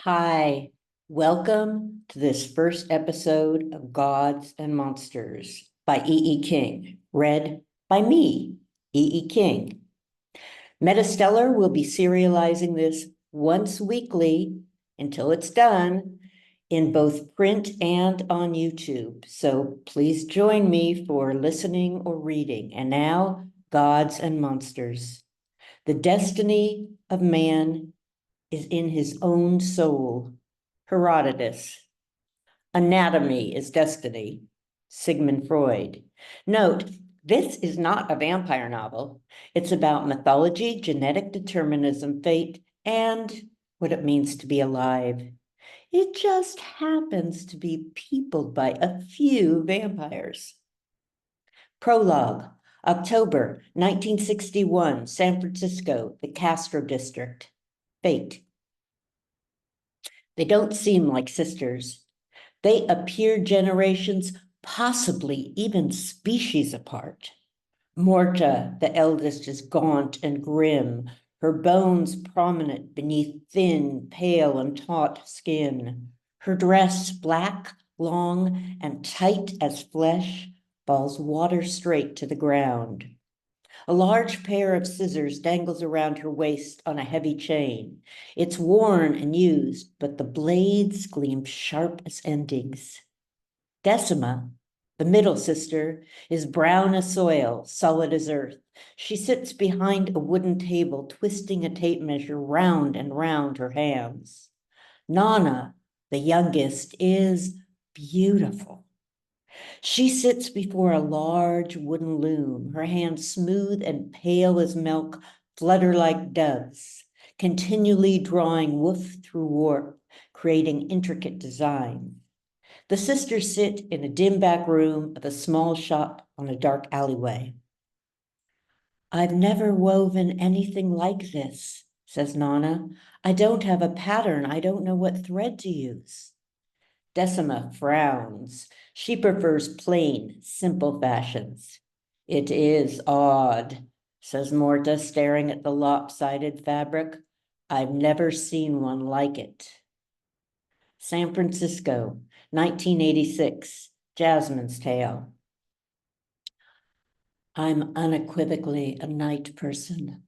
Hi, welcome to this first episode of Gods and Monsters by E. E. King, read by me, E. E. King. Metastellar will be serializing this once weekly until it's done in both print and on YouTube. So please join me for listening or reading. And now, Gods and Monsters. The destiny of man is in his own soul. Herodotus. Anatomy is destiny. Sigmund Freud. Note, this is not a vampire novel. It's about mythology, genetic determinism, fate, and what it means to be alive. It just happens to be peopled by a few vampires. Prologue, October 1961, San Francisco, the Castro District. Fate. They don't seem like sisters. They appear generations, possibly even species apart. Morta, the eldest, is gaunt and grim, her bones prominent beneath thin, pale, and taut skin. Her dress, black, long, and tight as flesh, falls water straight to the ground. A large pair of scissors dangles around her waist on a heavy chain. It's worn and used, but the blades gleam sharp as endings. Decima, the middle sister, is brown as soil, solid as earth. She sits behind a wooden table, twisting a tape measure round and round her hands. Nana, the youngest, is beautiful. She sits before a large wooden loom, her hands smooth and pale as milk, flutter like doves, continually drawing woof through warp, creating intricate designs. The sisters sit in a dim back room of a small shop on a dark alleyway. I've never woven anything like this, says Nana. I don't have a pattern. I don't know what thread to use. Decima frowns. She prefers plain, simple fashions. It is odd, says Morta, staring at the lopsided fabric. I've never seen one like it. San Francisco, 1986, Jasmine's Tale. I'm unequivocally a night person.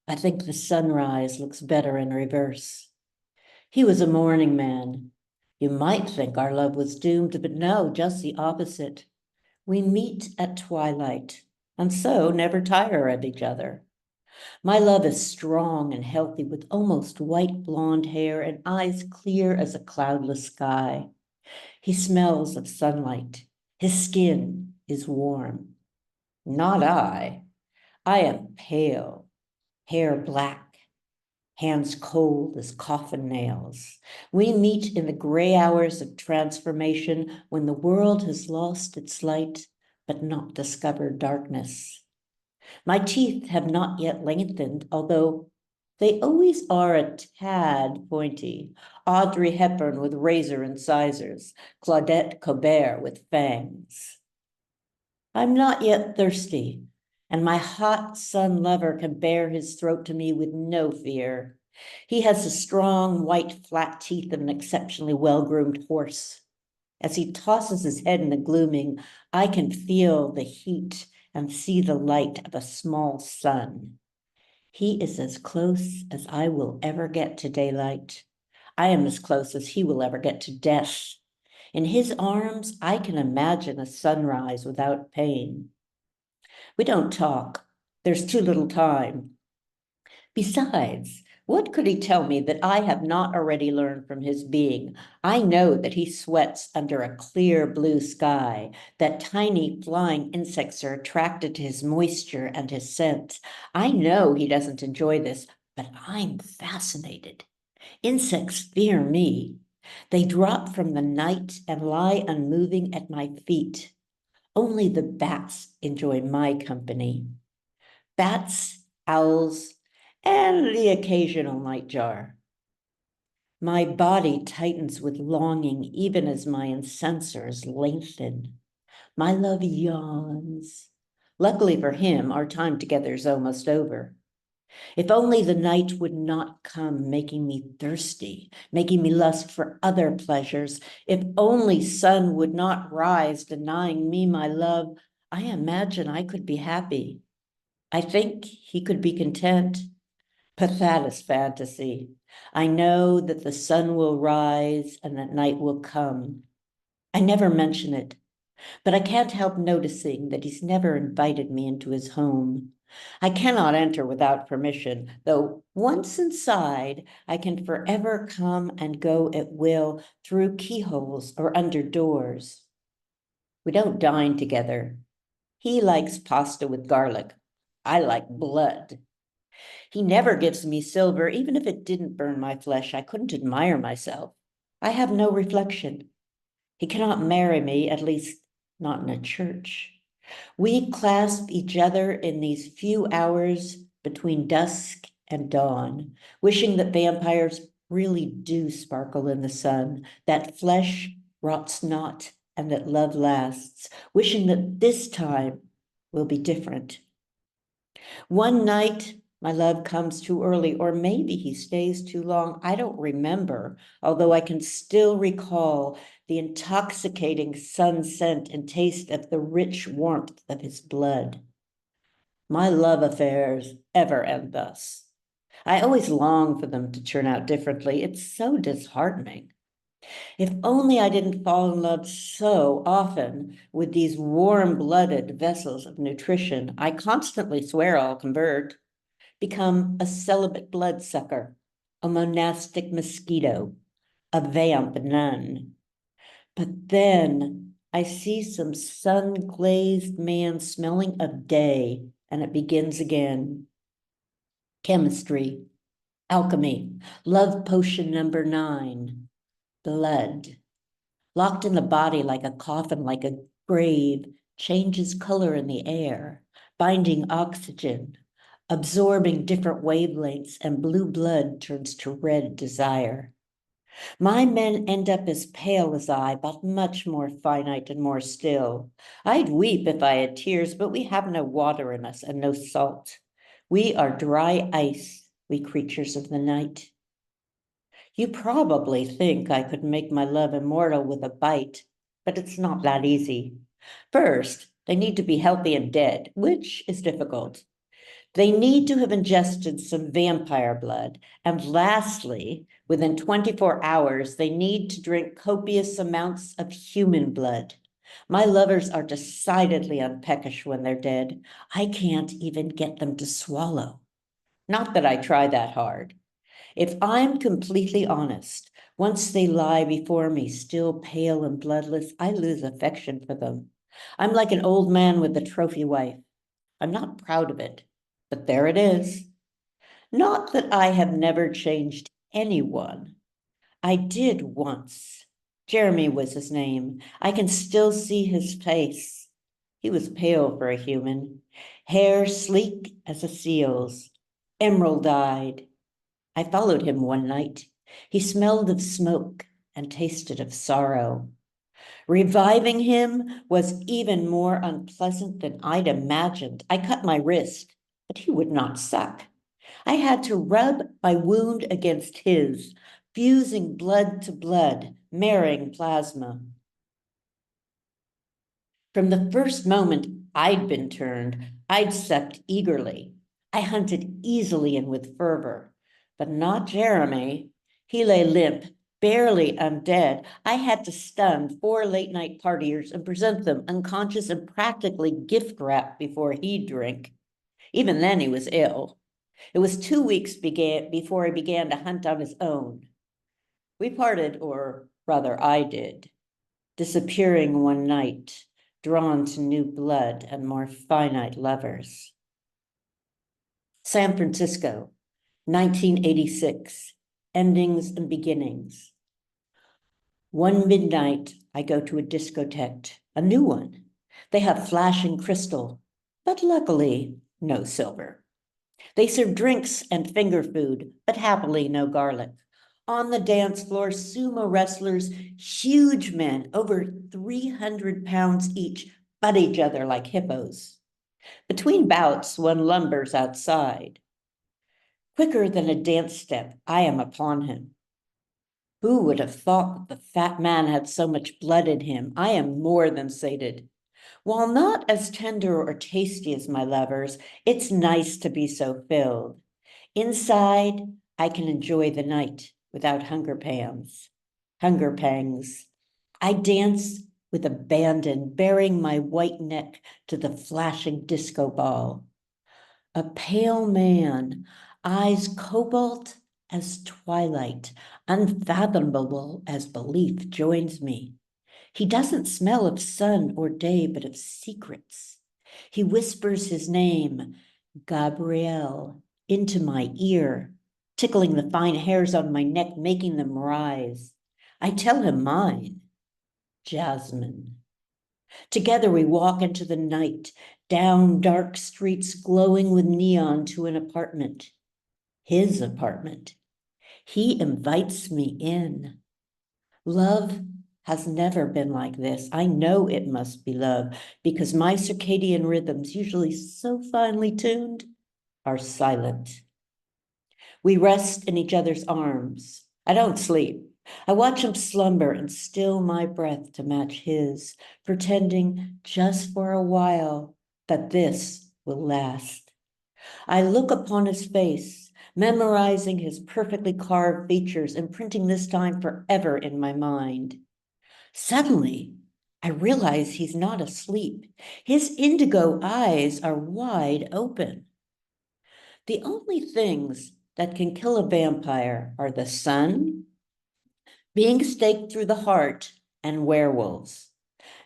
I think the sunrise looks better in reverse. He was a morning man. You might think our love was doomed, but no, just the opposite. We meet at twilight, and so never tire of each other. My love is strong and healthy, with almost white blonde hair and eyes clear as a cloudless sky. He smells of sunlight. His skin is warm. Not I. I am pale, hair black, hands cold as coffin nails. We meet in the gray hours of transformation when the world has lost its light but not discovered darkness. My teeth have not yet lengthened, although they always are a tad pointy. Audrey Hepburn with razor incisors, Claudette Colbert with fangs. I'm not yet thirsty, and my hot sun lover can bare his throat to me with no fear. He has the strong, white, flat teeth of an exceptionally well-groomed horse. As he tosses his head in the gloaming, I can feel the heat and see the light of a small sun. He is as close as I will ever get to daylight. I am as close as he will ever get to death. In his arms, I can imagine a sunrise without pain. We don't talk. There's too little time. Besides, what could he tell me that I have not already learned from his being? I know that he sweats under a clear blue sky, that tiny flying insects are attracted to his moisture and his scent. I know he doesn't enjoy this, but I'm fascinated. Insects fear me. They drop from the night and lie unmoving at my feet. Only the bats enjoy my company. Bats, owls, and the occasional nightjar. My body tightens with longing even as my incensors lengthen. My love yawns. Luckily for him, our time together is almost over. If only the night would not come, making me thirsty, making me lust for other pleasures. If only sun would not rise, denying me my love, I imagine I could be happy. I think he could be content. But that is fantasy. I know that the sun will rise and that night will come. I never mention it, but I can't help noticing that he's never invited me into his home. I cannot enter without permission, though once inside, I can forever come and go at will through keyholes or under doors. We don't dine together. He likes pasta with garlic. I like blood. He never gives me silver, even if it didn't burn my flesh. I couldn't admire myself. I have no reflection. He cannot marry me, at least not in a church. We clasp each other in these few hours between dusk and dawn, wishing that vampires really do sparkle in the sun, that flesh rots not, and that love lasts, wishing that this time will be different. One night, my love comes too early, or maybe he stays too long. I don't remember, although I can still recall the intoxicating sun scent and taste of the rich warmth of his blood. My love affairs ever end thus. I always long for them to turn out differently. It's so disheartening. If only I didn't fall in love so often with these warm-blooded vessels of nutrition. I constantly swear I'll convert, become a celibate bloodsucker, a monastic mosquito, a vamp nun. But then I see some sun-glazed man smelling of day, and it begins again. Chemistry, alchemy, love potion number 9, blood. Locked in the body like a coffin, like a grave, changes color in the air, binding oxygen, absorbing different wavelengths, and blue blood turns to red desire. My men end up as pale as I, but much more finite and more still. I'd weep if I had tears, but we have no water in us and no salt. We are dry ice, we creatures of the night. You probably think I could make my love immortal with a bite, but it's not that easy. First, they need to be healthy and dead, which is difficult. They need to have ingested some vampire blood. And lastly, within 24 hours, they need to drink copious amounts of human blood. My lovers are decidedly unpeckish when they're dead. I can't even get them to swallow. Not that I try that hard. If I'm completely honest, once they lie before me, still pale and bloodless, I lose affection for them. I'm like an old man with a trophy wife. I'm not proud of it, but there it is. Not that I have never changed anyone. I did once. Jeremy was his name. I can still see his face. He was pale for a human, hair sleek as a seal's, emerald-eyed. I followed him one night. He smelled of smoke and tasted of sorrow. Reviving him was even more unpleasant than I'd imagined. I cut my wrist, but he would not suck. I had to rub my wound against his, fusing blood to blood, marrying plasma. From the first moment I'd been turned, I'd sucked eagerly. I hunted easily and with fervor, but not Jeremy. He lay limp, barely undead. I had to stun 4 late-night partiers and present them unconscious and practically gift-wrapped before he'd drink. Even then he was ill. It was 2 weeks before he began to hunt on his own. We parted, or rather I did, disappearing one night, drawn to new blood and more finite lovers. San Francisco, 1986, endings and beginnings. One midnight, I go to a discotheque, a new one. They have flashing crystal, but luckily, no silver. They serve drinks and finger food, but happily no garlic. On the dance floor, sumo wrestlers, huge men, over 300 pounds each, butt each other like hippos. Between bouts, one lumbers outside. Quicker than a dance step, I am upon him. Who would have thought that the fat man had so much blood in him? I am more than sated. While not as tender or tasty as my lovers, it's nice to be so filled. Inside, I can enjoy the night without hunger pangs. I dance with abandon, bearing my white neck to the flashing disco ball. A pale man, eyes cobalt as twilight, unfathomable as belief, joins me. He doesn't smell of sun or day, but of secrets. He whispers his name, Gabriel, into my ear, tickling the fine hairs on my neck, making them rise. I tell him mine, Jasmine. Together we walk into the night, down dark streets glowing with neon to an apartment, his apartment. He invites me in. Love has never been like this. I know it must be love because my circadian rhythms, usually so finely tuned, are silent. We rest in each other's arms. I don't sleep. I watch him slumber and still my breath to match his, pretending just for a while that this will last. I look upon his face, memorizing his perfectly carved features, imprinting this time forever in my mind. Suddenly, I realize he's not asleep. His indigo eyes are wide open. The only things that can kill a vampire are the sun, being staked through the heart, and werewolves.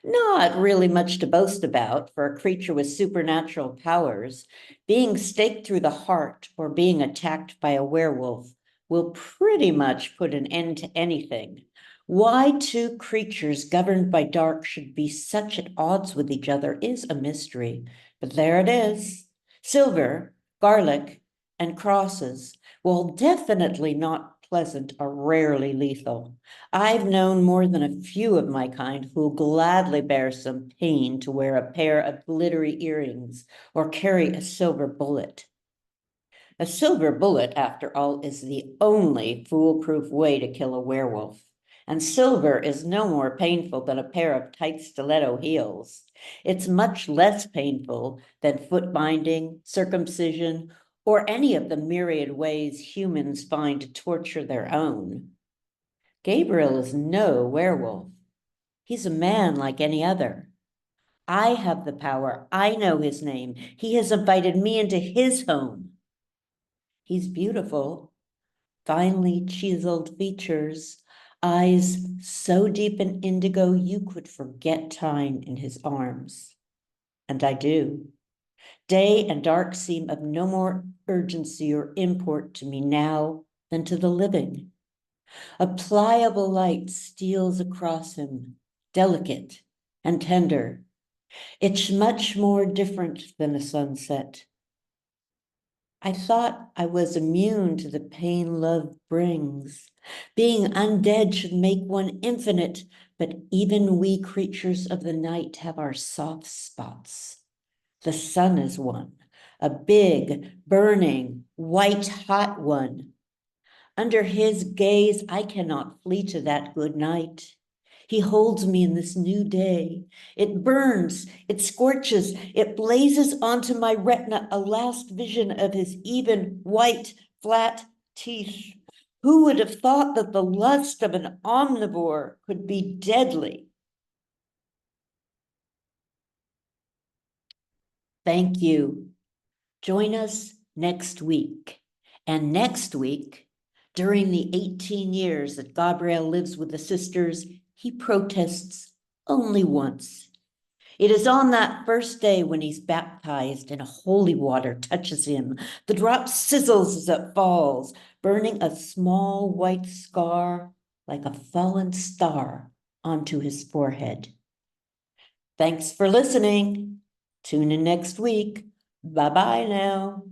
Not really much to boast about for a creature with supernatural powers. Being staked through the heart or being attacked by a werewolf will pretty much put an end to anything. Why two creatures governed by dark should be such at odds with each other is a mystery. But there it is. Silver, garlic, and crosses, while definitely not pleasant, are rarely lethal. I've known more than a few of my kind who'll gladly bear some pain to wear a pair of glittery earrings or carry a silver bullet. A silver bullet, after all, is the only foolproof way to kill a werewolf. And silver is no more painful than a pair of tight stiletto heels. It's much less painful than foot binding, circumcision, or any of the myriad ways humans find to torture their own. Gabriel is no werewolf. He's a man like any other. I have the power. I know his name. He has invited me into his home. He's beautiful, finely chiseled features, eyes so deep in indigo you could forget time in his arms. And I do. Day and dark seem of no more urgency or import to me now than to the living. A pliable light steals across him, delicate and tender. It's much more different than a sunset. I thought I was immune to the pain love brings. Being undead should make one infinite, but even we creatures of the night have our soft spots. The sun is one, a big, burning, white hot one. Under his gaze, I cannot flee to that good night. He holds me in this new day. It burns, it scorches, it blazes onto my retina, a last vision of his even, white, flat teeth. Who would have thought that the lust of an omnivore could be deadly? Thank you. Join us next week. And next week, during the 18 years that Gabriel lives with the sisters, he protests only once. It is on that first day when he's baptized and holy water touches him. The drop sizzles as it falls, burning a small white scar like a fallen star onto his forehead. Thanks for listening. Tune in next week. Bye-bye now.